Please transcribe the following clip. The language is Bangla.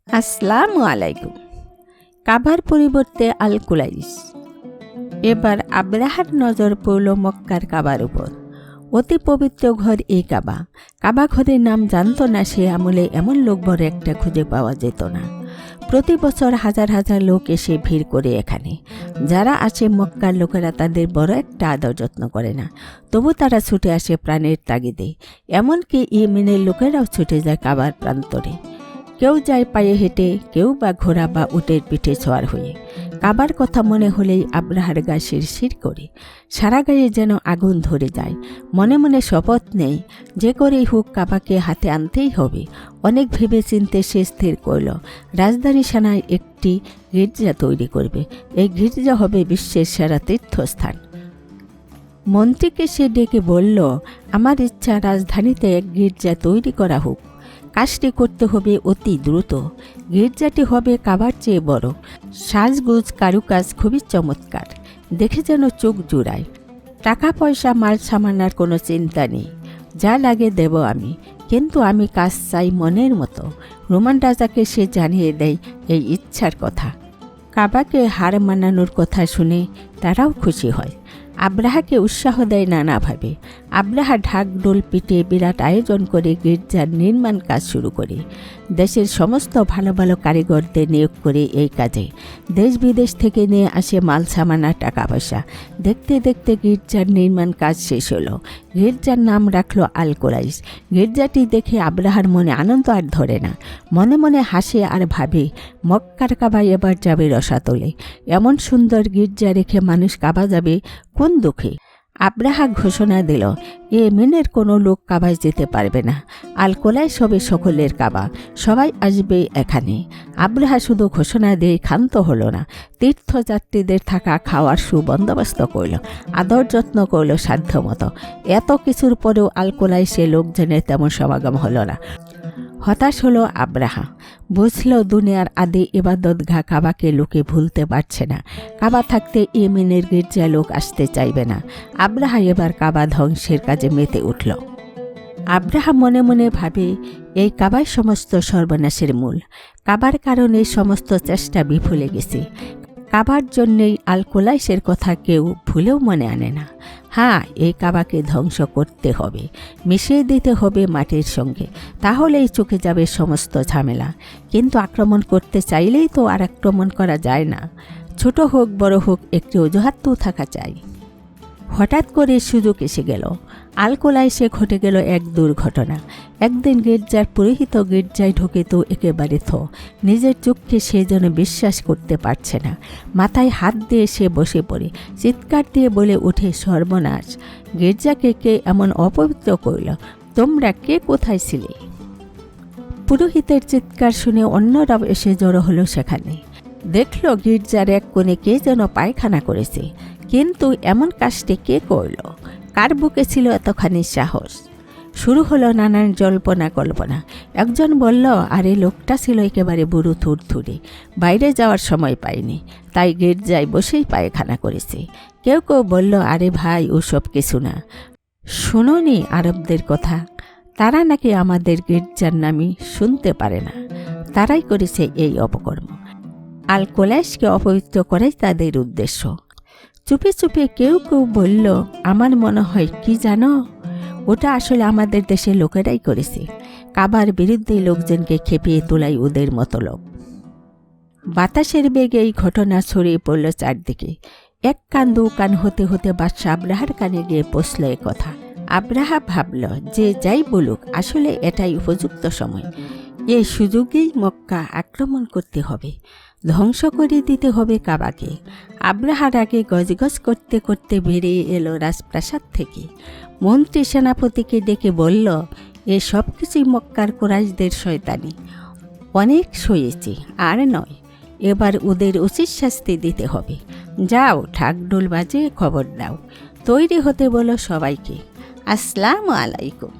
আসসালামু আলাইকুম। কাবার পরিবর্তে আল কুলাইস। এবার আব্রাহার নজর পড়ল মক্কার কাবার উপর। অতি পবিত্র ঘর এই কাবা। কাবা ঘরের নাম জানত না সে আমলে, এমন লোক বড় একটা খুঁজে পাওয়া যেত না। প্রতি বছর হাজার হাজার লোক এসে ভিড় করে এখানে। যারা আসে মক্কার লোকেরা তাদের বড় একটা আদর যত্ন করে না, তবু তারা ছুটে আসে প্রাণের তাগিদে। এমনকি ইয়েমেনের লোকেরাও ছুটে যায় কাবার প্রান্তরে। কেউ যায় পায়ে হেঁটে, কেউ বা ঘোড়া বা উটের পিঠে ছোঁয়ার হয়ে। কাবার কথা মনে হলেই আব্রাহার গা শিরশির করে, সারা গায়ে যেন আগুন ধরে যায়। মনে মনে শপথ নেই, যে করেই হোক কাবাকে হাতে আনতেই হবে। অনেক ভেবে চিনতে সে স্থির করল, রাজধানী সানায় একটি গির্জা তৈরি করবে। এই গির্জা হবে বিশ্বের সেরা তীর্থস্থান। মন্ত্রীকে সে ডেকে বলল, আমার ইচ্ছা রাজধানীতে এক গির্জা তৈরি করা হোক। কাজটি করতে হবে অতি দ্রুত। গির্জাটি হবে কাবার চেয়ে বড়। সাজগুজ কারুকাজ খুবই চমৎকার, দেখে যেন চোখ জুড়ায়। টাকা পয়সা মাল সামানার কোনো চিন্তা নেই, যা লাগে দেব আমি, কিন্তু আমি কাজ চাই মনের মতো। রোমান রাজাকে সে জানিয়ে দেয় এই ইচ্ছার কথা। কাবাকে হার মানানোর কথা শুনে তারাও খুশি হয়। আব্রাহাকে উৎসাহ দেয় নানাভাবে। আব্রাহা ঢাকঢোল পিটে বিরাট আয়োজন করে গির্জার নির্মাণ কাজ শুরু করে। দেশের সমস্ত ভালো ভালো কারিগরদের নিয়োগ করে এই কাজে। দেশ বিদেশ থেকে নিয়ে আসে মাল সামানা, টাকা পয়সা। দেখতে দেখতে গির্জার নির্মাণ কাজ শেষ হলো। গির্জার নাম রাখলো আল কুলাইস। গির্জাটি দেখে আব্রাহার মনে আনন্দ আর ধরে না। মনে মনে হাসে আর ভাবে, মক্কার কাবায় এবার যাবে রসাতলে। এমন সুন্দর গির্জা রেখে মানুষ কাবা যাবে কোন দুঃখে। আব্রাহা ঘোষণা দিল, ইয়েমেনের কোনো লোক কাবায় যেতে পারবে না। আল কুলাইস হবে সকলের কাবা, সবাই আসবে এখানে। আব্রাহা শুধু ঘোষণা দিয়ে ক্ষান্ত হলো না, তীর্থযাত্রীদের থাকা খাওয়ার সুবন্দোবস্ত করল, আদর যত্ন করল সাধ্যমতো। এত কিছুর পরেও আল কুলাইসে লোকজনের তেমন সমাগম হলো না। হতাশ হলো আব্রাহা। বুঝল দুনিয়ার আদি ইবাদতগাহ কাবাকে লোকে ভুলতে পারছে না। কাবা থাকতে ইয়েমেনের গির্জা লোক আসতে চাইবে না। আব্রাহা এবার কাবা ধ্বংসের কাজে মেতে উঠল। আব্রাহা মনে মনে ভাবে, এই কাবাই সমস্ত সর্বনাশের মূল। কাবার কারণে সমস্ত চেষ্টা বিফলে গেছে। কাবার জন্যেই আল কুলাইসের কথা কেউ ভুলেও মনে আনে না। হ্যাঁ, এই কাবাকে ধ্বংস করতে হবে, মিশিয়ে দিতে হবে মাটির সঙ্গে, তাহলেই চুকে যাবে সমস্ত ঝামেলা। কিন্তু আক্রমণ করতে চাইলেই তো আর আক্রমণ করা যায় না। ছোট হোক বড় হোক, একটি অজুহাত তো থাকা চাই। হঠাৎ করে সুযোগ এসে গেল। আল কুলাইসে ঘটে গেল এক দুর্ঘটনা। একদিন গির্জার পুরোহিত গির্জায় ঢুকে তো একেবারে নিজের চোখকে সে যেন বিশ্বাস করতে পারছে না। মাথায় হাত দিয়ে সে বসে পড়ে চিৎকার দিয়ে বলে ওঠে, সর্বনাশ! গির্জাকে কে এমন অপবিত্র করল? তোমরা কে কোথায় ছিলে? পুরোহিতের চিৎকার শুনে অন্যরাও এসে জড়ো হলো সেখানে। দেখল গির্জার এক কোণে কে যেন পায়খানা করেছে। কিন্তু এমন কাজটি কে করল? কার বুকে ছিল এতখানি সাহস? শুরু হলো নানান জল্পনা কল্পনা। একজন বলল, আরে লোকটা ছিল একেবারে বুড়ো থুরথুরে, বাইরে যাওয়ার সময় পায়নি, তাই গির্জায় বসেই পায়খানা করেছে। কেউ কেউ বলল, আরে ভাই, ওসব কিছু না। শুনোনি আরবদের কথা? তারা নাকি আমাদের গির্জার নামই শুনতে পারে না। তারাই করেছে এই অপকর্ম। আল কুলাইসকে অপবিত্র করাই তাদের উদ্দেশ্য। চুপে চুপে কেউ কেউ বলল, আমার মনে হয় কি জানো, ওটা আসলে আমাদের দেশের লোকেরাই করেছে। কাবার বিরুদ্ধে লোকজনকে খেপিয়ে তোলাই ওদের মতলব। বাতাসের বেগে এই ঘটনা ছড়িয়ে পড়ল চারদিকে। এক কান দু কান হতে হতে বাদশা আব্রাহার কানে গিয়ে পৌঁছল এ কথা। আব্রাহা ভাবল, যে যাই বলুক, আসলে এটাই উপযুক্ত সময়। এই সুযোগেই মক্কা আক্রমণ করতে হবে, ধ্বংস করে দিতে হবে কাবাকে। আব্রাহার আগে গজগজ করতে করতে বেরিয়ে এলো রাজপ্রাসাদ থেকে। মন্ত্রী সেনাপতিকে ডেকে বলল, এ সব কিছুই মক্কার কুরাইশদের শয়তানি। অনেক সয়েছি, আর নয়, এবার ওদের উচিত শাস্তি দিতে হবে। যাও, ঢাকঢোল বাজিয়ে খবর দাও, তৈরি হতে বলো সবাইকে। আসসালামু আলাইকুম।